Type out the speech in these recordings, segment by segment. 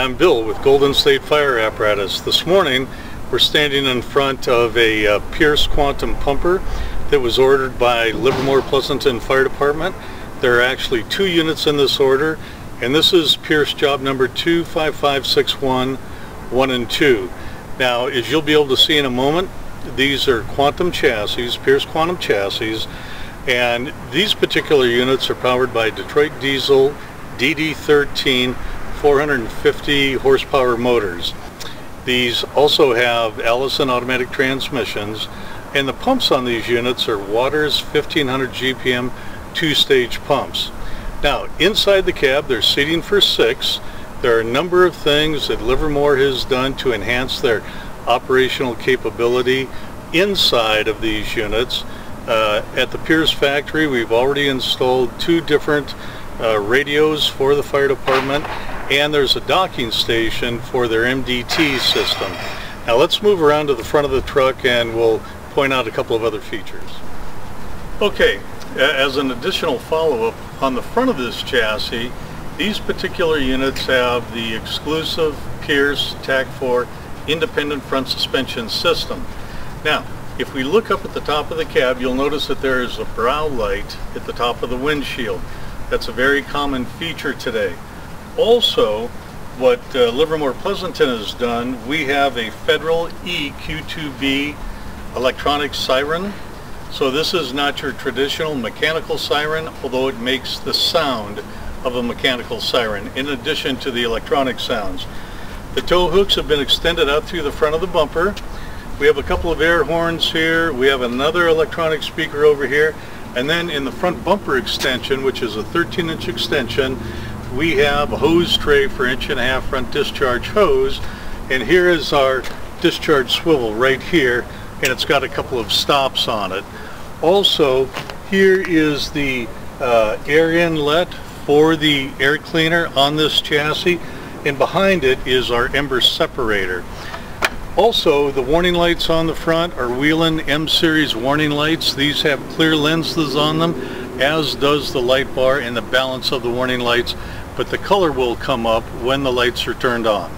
I'm Bill with Golden State Fire Apparatus. This morning we're standing in front of a Pierce Quantum pumper that was ordered by Livermore Pleasanton Fire Department. There are actually 2 units in this order, and this is Pierce job number 25561 1 and 2. Now, as you'll be able to see in a moment, these are quantum chassis, Pierce quantum chassis, and these particular units are powered by Detroit diesel DD13 450 horsepower motors. These also have Allison automatic transmissions, and the pumps on these units are Waters 1500 GPM 2-stage pumps. Now, inside the cab there's seating for 6. There are a number of things that Livermore has done to enhance their operational capability inside of these units. At the Pierce factory, we've already installed 2 different radios for the fire department, and there's a docking station for their MDT system. Now let's move around to the front of the truck and we'll point out a couple of other features. Okay, as an additional follow-up, on the front of this chassis, these particular units have the exclusive Pierce TAC4 independent front suspension system. Now, if we look up at the top of the cab, you'll notice that there is a brow light at the top of the windshield. That's a very common feature today. Also, what Livermore Pleasanton has done, we have a Federal EQ2B electronic siren. So this is not your traditional mechanical siren, although it makes the sound of a mechanical siren in addition to the electronic sounds. The tow hooks have been extended out through the front of the bumper. We have a couple of air horns here. We have another electronic speaker over here. And then in the front bumper extension, which is a 13-inch extension, we have a hose tray for 1.5 inch front discharge hose. And here is our discharge swivel right here, and it's got a couple of stops on it. Also, here is the air inlet for the air cleaner on this chassis, and behind it is our ember separator. Also, the warning lights on the front are Whelen M-Series warning lights. These have clear lenses on them, as does the light bar and the balance of the warning lights, but the color will come up when the lights are turned on.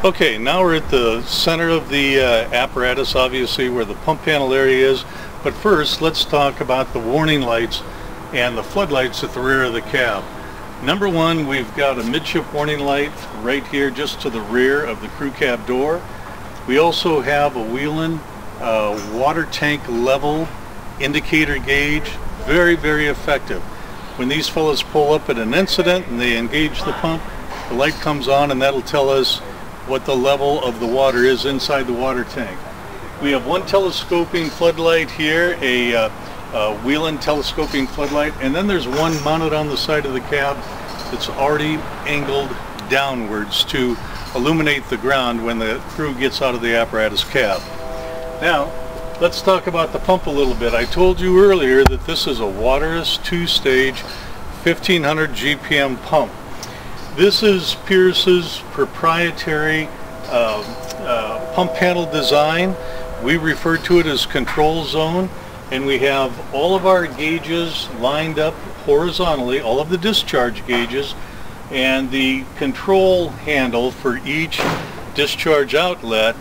Okay, now we're at the center of the apparatus, obviously where the pump panel area is, but first let's talk about the warning lights and the floodlights at the rear of the cab. Number 1, we've got a midship warning light right here just to the rear of the crew cab door. We also have a Whelen water tank level indicator gauge. Very, very effective. When these fellas pull up at an incident and they engage the pump, the light comes on and that'll tell us what the level of the water is inside the water tank. We have one telescoping floodlight here, a Whelen telescoping floodlight, and then there's one mounted on the side of the cab that's already angled downwards to illuminate the ground when the crew gets out of the apparatus cab. Now, let's talk about the pump a little bit. I told you earlier that this is a Waters 2-stage 1500 GPM pump. This is Pierce's proprietary pump panel design. We refer to it as control zone, and we have all of our gauges lined up horizontally, all of the discharge gauges, and the control handle for each discharge outlet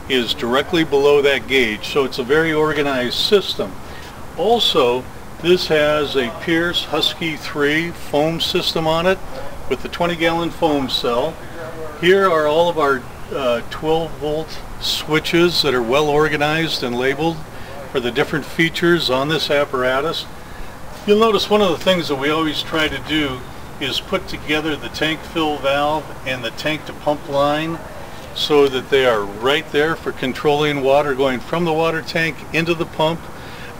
is directly below that gauge, so it's a very organized system. Also, this has a Pierce Husky 3 foam system on it with the 20-gallon foam cell. Here are all of our 12-volt switches that are well organized and labeled for the different features on this apparatus. You'll notice one of the things that we always try to do is put together the tank fill valve and the tank to pump line so that they are right there for controlling water going from the water tank into the pump,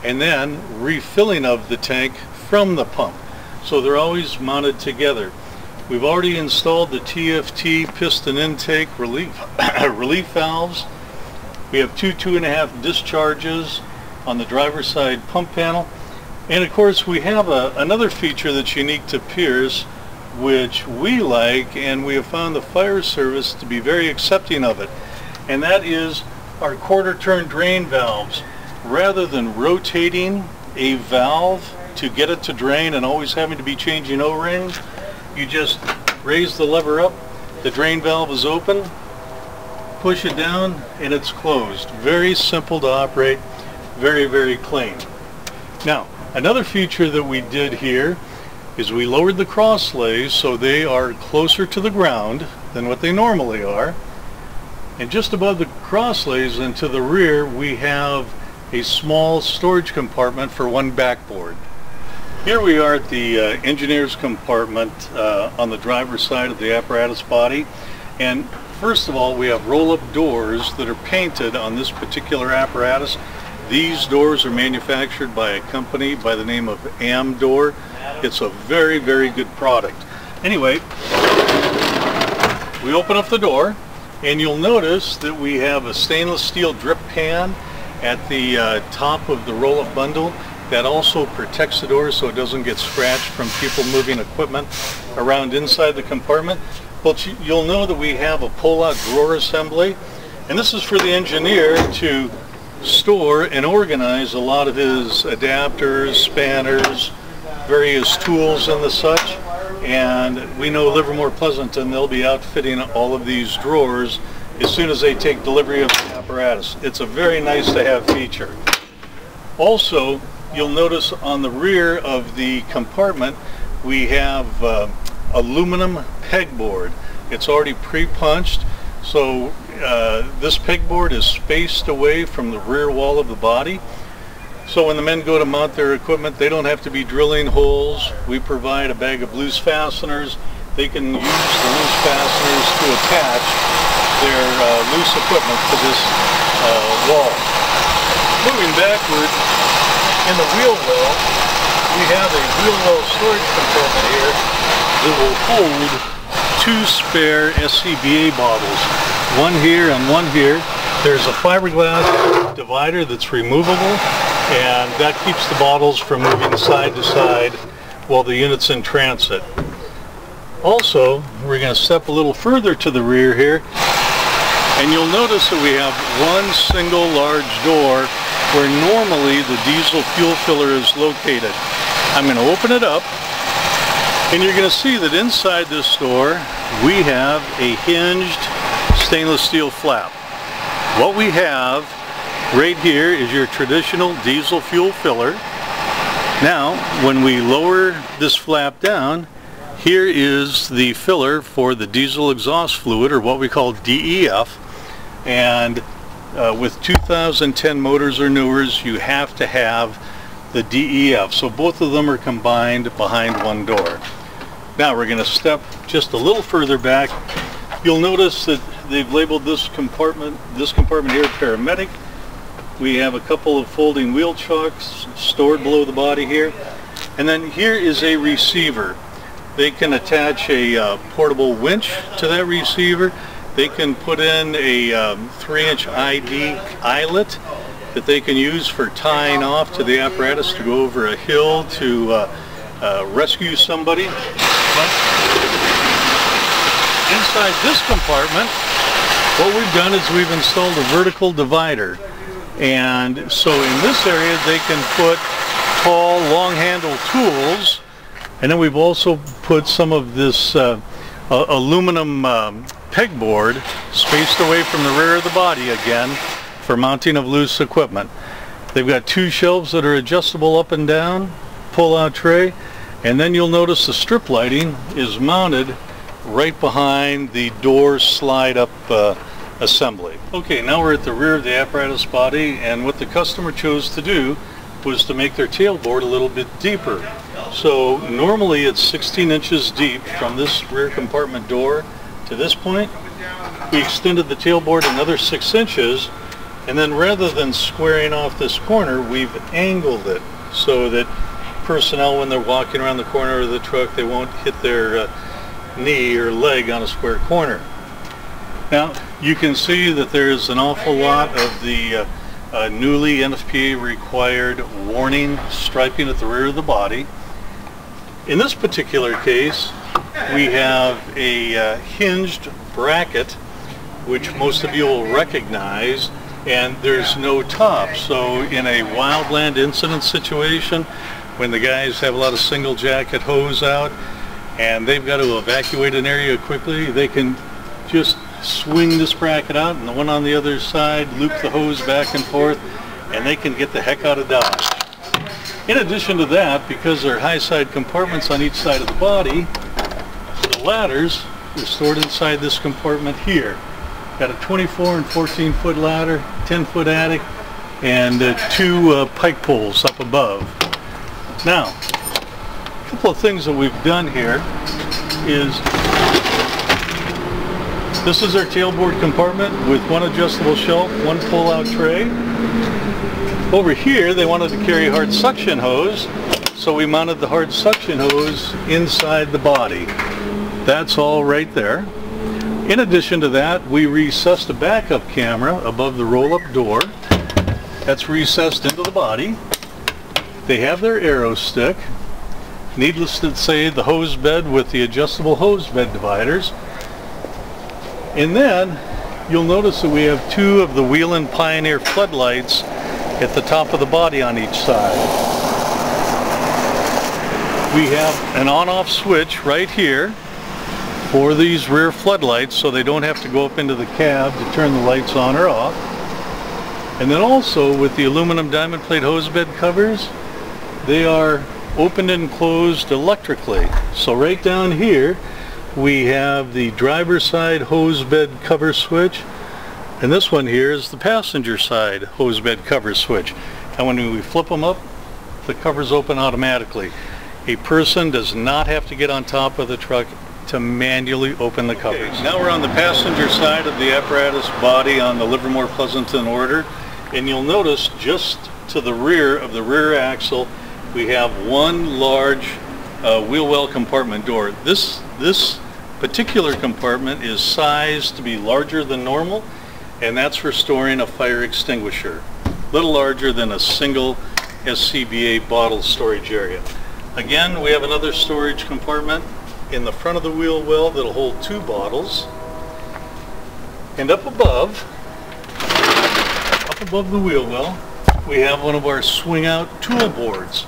and then refilling of the tank from the pump. So they're always mounted together. We've already installed the TFT piston intake relief valves. We have 2.5 discharges on the driver's side pump panel. And of course we have another feature that's unique to Pierce, which we like, and we have found the fire service to be very accepting of it. And that is our quarter turn drain valves. Rather than rotating a valve to get it to drain and always having to be changing O-rings, you just raise the lever up, the drain valve is open, push it down, and it's closed. Very simple to operate, very, very clean. Now, another feature that we did here is we lowered the cross lays so they are closer to the ground than what they normally are. And just above the cross lays and to the rear, we have a small storage compartment for one backboard. Here we are at the engineer's compartment on the driver's side of the apparatus body. And first of all, we have roll-up doors that are painted on this particular apparatus. These doors are manufactured by a company by the name of Amdoor. It's a very, very good product. Anyway, we open up the door and you'll notice that we have a stainless steel drip pan at the top of the roll-up bundle. That also protects the door so it doesn't get scratched from people moving equipment around inside the compartment. But you'll know that we have a pull-out drawer assembly, and this is for the engineer to store and organize a lot of his adapters, spanners, various tools and the such. And we know Livermore Pleasanton, they'll be outfitting all of these drawers as soon as they take delivery of the apparatus. It's a very nice to have feature. Also, you'll notice on the rear of the compartment we have aluminum pegboard. It's already pre-punched, so this pegboard is spaced away from the rear wall of the body. So when the men go to mount their equipment, they don't have to be drilling holes. We provide a bag of loose fasteners. They can use the loose fasteners to attach their loose equipment to this wall. Moving backward, in the wheel well, we have a wheel well storage compartment here that will hold 2 spare SCBA bottles. One here and one here. There's a fiberglass divider that's removable, and that keeps the bottles from moving side to side while the unit's in transit. Also, we're going to step a little further to the rear here, and you'll notice that we have one single large door where normally the diesel fuel filler is located. I'm going to open it up, and you're going to see that inside this door we have a hinged stainless steel flap. What we have right here is your traditional diesel fuel filler. Now, when we lower this flap down, here is the filler for the diesel exhaust fluid, or what we call DEF. And with 2010 motors or newers, you have to have the DEF. So both of them are combined behind one door. Now we're going to step just a little further back. You'll notice that they've labeled this compartment here paramedic. We have a couple of folding wheel chocks stored below the body here. And then here is a receiver. They can attach a portable winch to that receiver. They can put in a 3-inch ID eyelet that they can use for tying off to the apparatus to go over a hill to rescue somebody. But inside this compartment, what we've done is we've installed a vertical divider. And so in this area they can put tall, long-handled tools, and then we've also put some of this aluminum pegboard spaced away from the rear of the body again for mounting of loose equipment. They've got 2 shelves that are adjustable up and down, pull-out tray, and then you'll notice the strip lighting is mounted right behind the door slide-up assembly. Okay, now we're at the rear of the apparatus body, and what the customer chose to do was to make their tailboard a little bit deeper. So normally it's 16 inches deep from this rear compartment door to this point. We extended the tailboard another 6 inches, and then rather than squaring off this corner, we've angled it so that personnel, when they're walking around the corner of the truck, they won't hit their knee or leg on a square corner. Now you can see that there's an awful lot of the newly NFPA required warning striping at the rear of the body. In this particular case, we have a hinged bracket, which most of you will recognize, and there's no top. So in a wildland incident situation, when the guys have a lot of single jacket hose out, and they've got to evacuate an area quickly, they can just swing this bracket out, and the one on the other side loop the hose back and forth, and they can get the heck out of Dodge. In addition to that, because there are high side compartments on each side of the body, the ladders are stored inside this compartment here. Got a 24 and 14 foot ladder, 10 foot attic, and two pike poles up above. Now, a couple of things that we've done here is, this is our tailboard compartment with one adjustable shelf, one pull-out tray. Over here, they wanted to carry hard suction hose, so we mounted the hard suction hose inside the body. That's all right there. In addition to that, we recessed a backup camera above the roll-up door. That's recessed into the body. They have their arrow stick. Needless to say, the hose bed with the adjustable hose bed dividers. And then you'll notice that we have two of the Whelen Pioneer floodlights at the top of the body on each side. We have an on-off switch right here for these rear floodlights, so they don't have to go up into the cab to turn the lights on or off. And then also with the aluminum diamond plate hose bed covers, they are opened and closed electrically. So right down here we have the driver's side hose bed cover switch, and this one here is the passenger side hose bed cover switch. And when we flip them up, the covers open automatically. A person does not have to get on top of the truck to manually open the covers. Okay, now we're on the passenger side of the apparatus body on the Livermore Pleasanton order, and you'll notice just to the rear of the rear axle we have one large wheel well compartment door. This particular compartment is sized to be larger than normal, and that's for storing a fire extinguisher. A little larger than a single SCBA bottle storage area. Again, we have another storage compartment in the front of the wheel well that'll hold two bottles. And up above the wheel well, we have one of our swing out tool boards.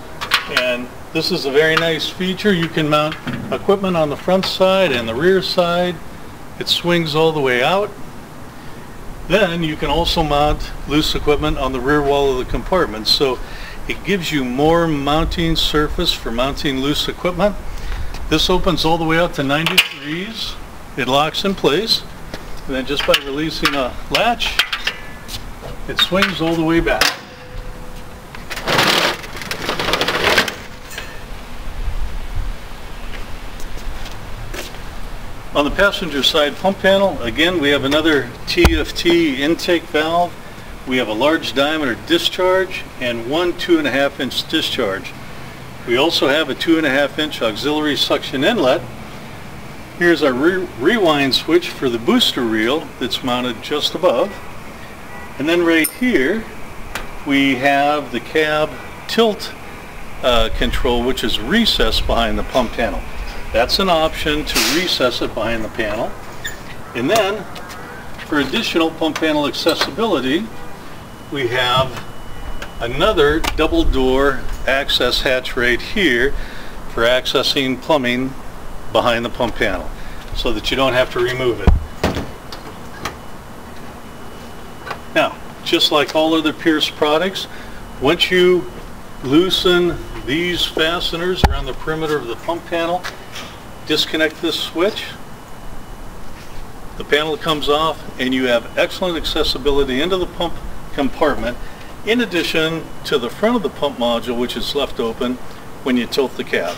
And this is a very nice feature. You can mount equipment on the front side and the rear side. It swings all the way out. Then you can also mount loose equipment on the rear wall of the compartment. So it gives you more mounting surface for mounting loose equipment. This opens all the way out to 90 degrees. It locks in place. And then just by releasing a latch, it swings all the way back. On the passenger side pump panel, again, we have another TFT intake valve. We have a large diameter discharge and one 2.5 inch discharge. We also have a 2.5 inch auxiliary suction inlet. Here's our rewind switch for the booster reel that's mounted just above. And then right here we have the cab tilt control, which is recessed behind the pump panel. That's an option to recess it behind the panel. And then for additional pump panel accessibility, we have another double door access hatch right here for accessing plumbing behind the pump panel so that you don't have to remove it. Now, just like all other Pierce products, once you loosen these fasteners around the perimeter of the pump panel, disconnect this switch, the panel comes off, and you have excellent accessibility into the pump compartment, in addition to the front of the pump module, which is left open when you tilt the cab.